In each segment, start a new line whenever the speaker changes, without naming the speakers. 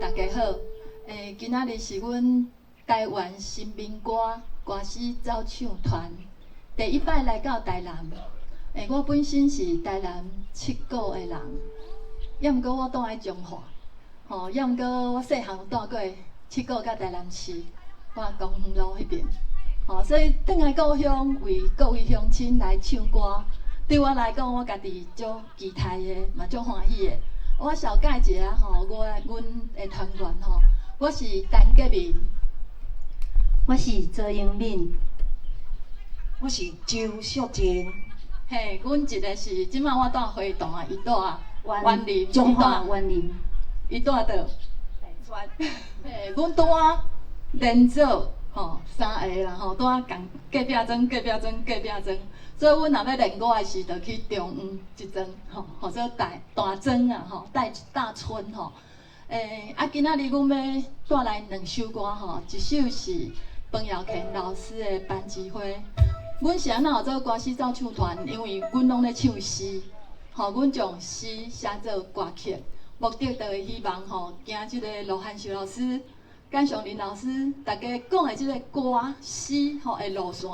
大家好，今仔日是阮台湾新民歌歌诗走唱团第一摆来到台南。我本身是台南七股的人，也毋过我住喺彰化，也毋过我细汉有住过七股甲台南市，我公园路迄边，所以转来故乡为各位乡亲来唱歌，对我来讲，我家己足期待的，嘛足欢喜的。我小介一下阮的团员我是陈洁明，
我是周英敏，
我是周淑贞。
嘿，阮一个是即摆我住花东啊，伊住园林，
中华园林，
伊住倒台川。嘿，阮拄啊连做3个啦拄啊共隔壁庄，所以阮若要练歌的时，就去中央一庄或者大庄啊大村今仔日阮要带来2首歌一首是彭耀乾老师的《班级花》。阮是安怎有做歌诗走唱团？因为阮拢咧唱诗，阮将诗写做歌曲，目的就是希望行即个罗汉秀老师、简祥林老师大家讲的即个歌诗的路线。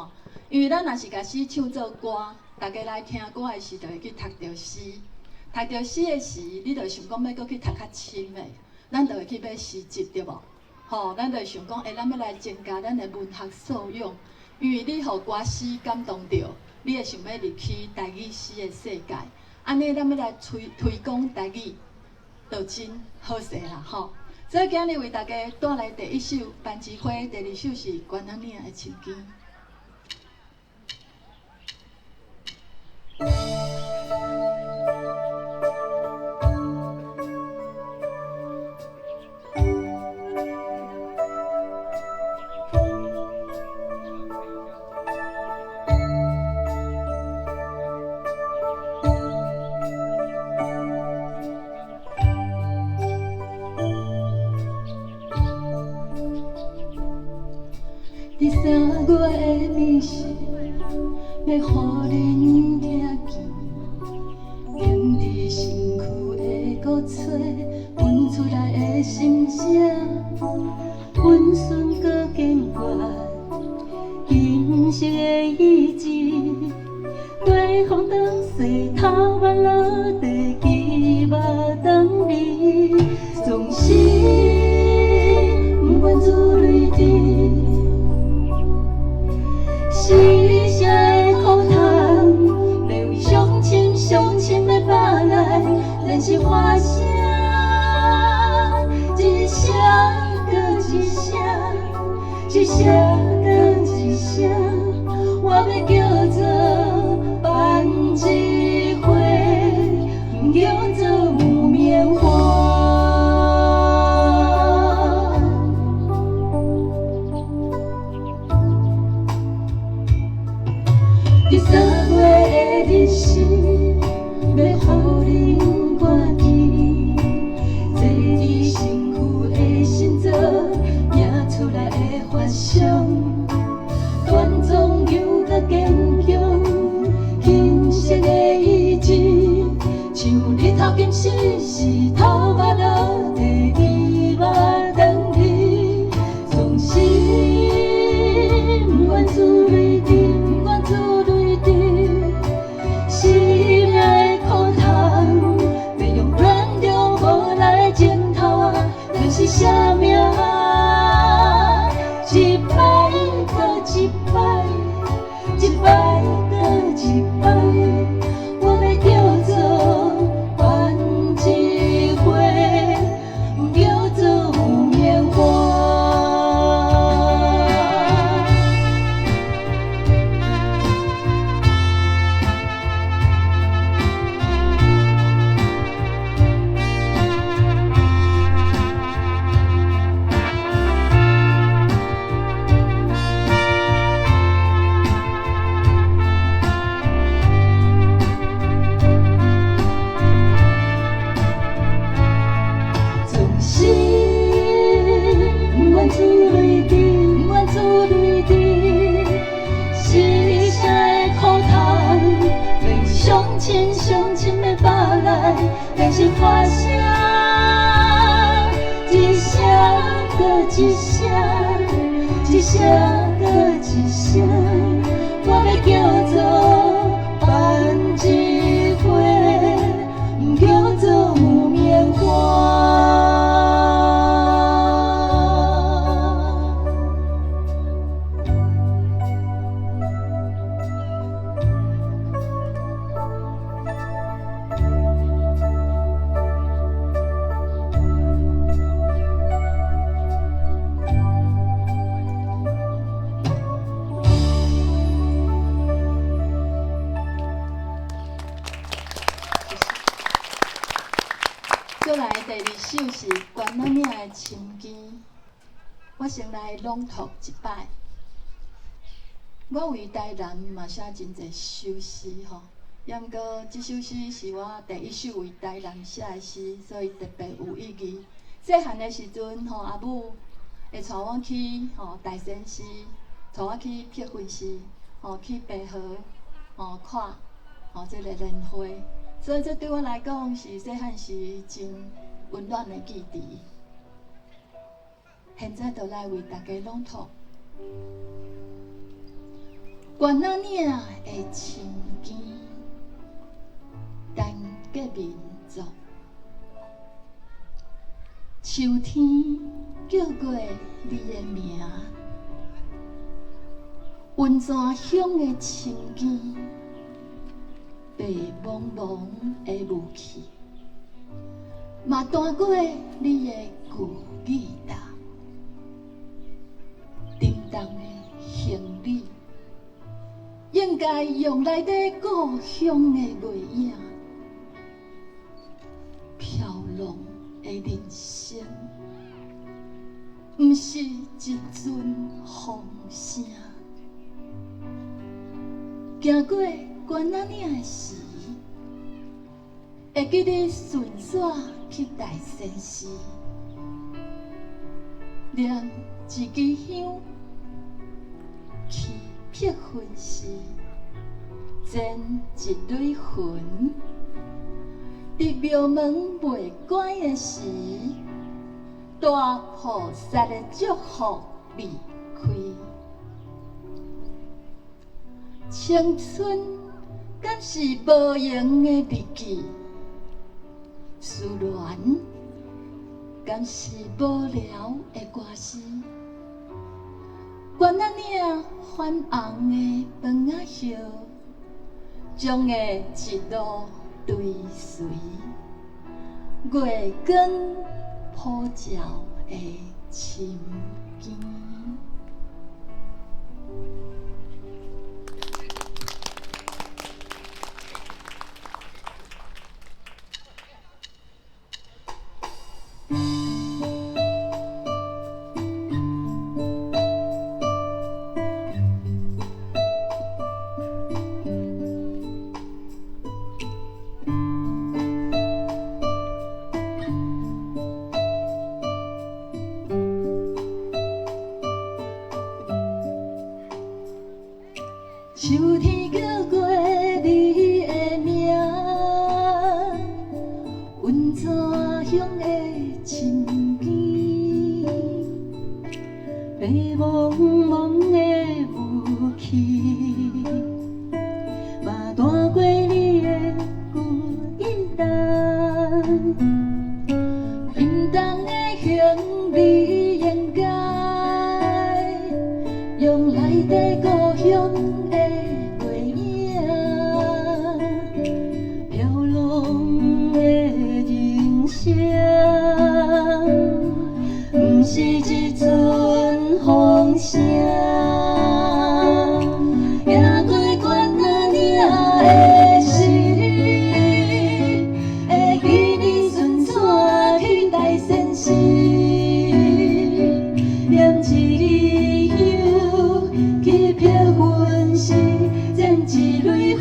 因为咱若是甲诗唱做歌，大家来听歌的时，就会去读着诗。读着诗的时，你就想讲要搁去读较深的，咱就会去买诗集，对无？咱就想讲，咱要来增加咱的文学素养。因为你互歌诗感动着，你会想要入去台语诗的世界。安尼，咱要来推广台语，就真好势啦所以今日为大家带来第一首《班级花》，第二首是《关仔岭的青枝》。第3月的暝时，要予恁听见，踮伫身躯的鼓吹，喷出来的心声，温顺搁坚决，金色的意志，对风当水，头发落地，期望等你，总是不愿自泪滴。是谁的苦谈？要为乡亲要返来，咱是花声，一声搁一声，一声搁一声，我要叫做班级花，不叫做木棉花。第3月的日时，要予恁看见，坐伫身躯的心脏，映出来的发香，团总又搁坚强，金色的意志，像日头金是头发落地，期望等你，总是不愿自泪滴。心爱的苦痛，要用软弱无来镜头，咱是啥命？一摆搁一摆，一摆搁一摆，我要叫做班级花，不叫做木棉花。乡亲要返来，咱是花声，
一声搁一声，一声搁一声，我要叫做万一花，不叫做木棉花。
再来第二首是关仔岭的深更，我先来朗读一摆。我为台南嘛写真侪首诗吼，也毋过即首诗是我第一首为台南写的诗，所以特别有意义。细汉的时阵吼，阿母会带我去大仙寺，带我去碧云寺，去白河看即个莲花。所以这对我来讲是细汉时真温暖的记忆。现在就来为大家朗读。关仔岭的深更，单个民族。秋天叫过你的名，温泉乡的深更。白茫茫的雾气，嘛弹过你的旧语答，叮当的行李，应该用来底故乡的月影，飘浪的人生，毋是一阵风声，行过关仔岭的时，会记得顺线去大仙寺，念一支香，去碧云寺，剪一蕊云，伫庙门卖关的时，大菩萨的祝福离开，青春。敢是无用的日记，思恋敢是无聊的歌词。关仔岭泛红的饭仔叶，将的一路追随，月光普照的深更。秋天叫过你的名，温泉乡的深更，白茫茫的雾气，嘛弹过你的旧衣单，平淡的行李应该用来底故乡。是一阵风声，行过关仔岭的时，会记你顺线去大仙寺，念一支香去碧云寺，剪一蕊云，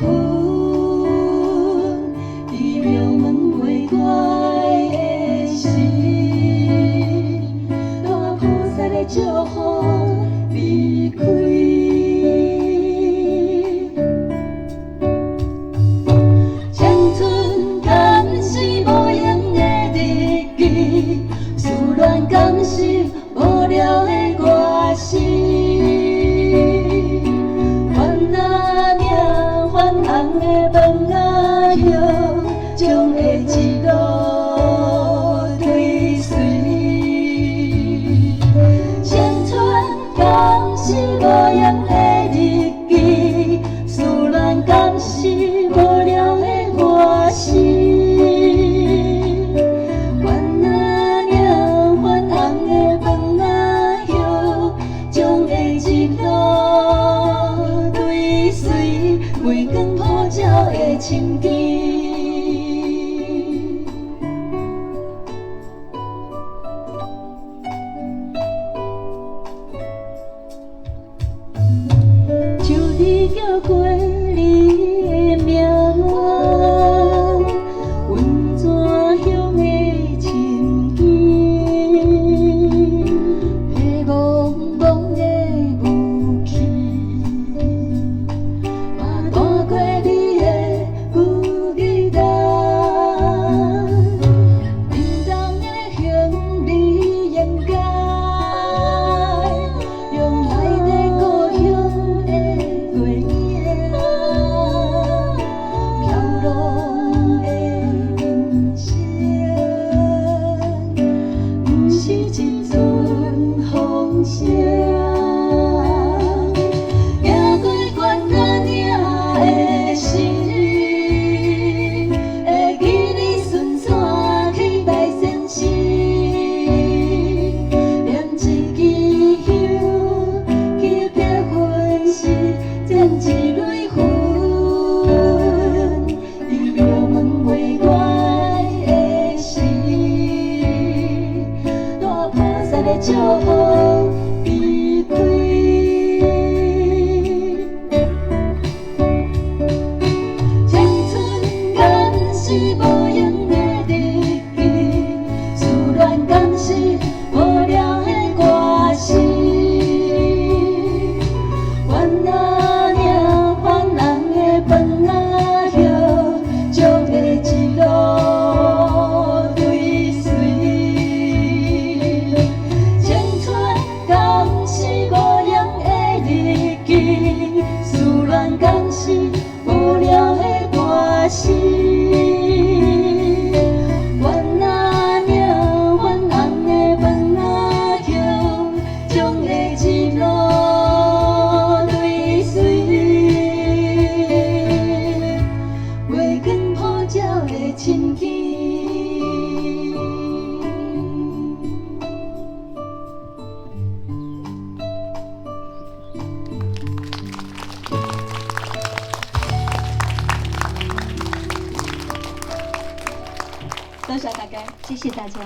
伫庙门卖乖的时。祝福离开，青春敢是无用的日记，思恋。
一阵风声，行过关卡岭的时，会记你顺山去大仙寺，念一支香去撇魂时，剪一蕊云，伊庙门为我的时，大菩萨的祝福离开。青春敢是无用的日记，思恋敢是无聊的歌词。怨仔领犯人的饭仔叶，将会一路追随。青春敢是无用的日记，思恋敢是无聊的歌词。怨仔领阮红的饭仔叶，将会一路追随。月光普照的亲眷。
多谢大家。
谢谢大家。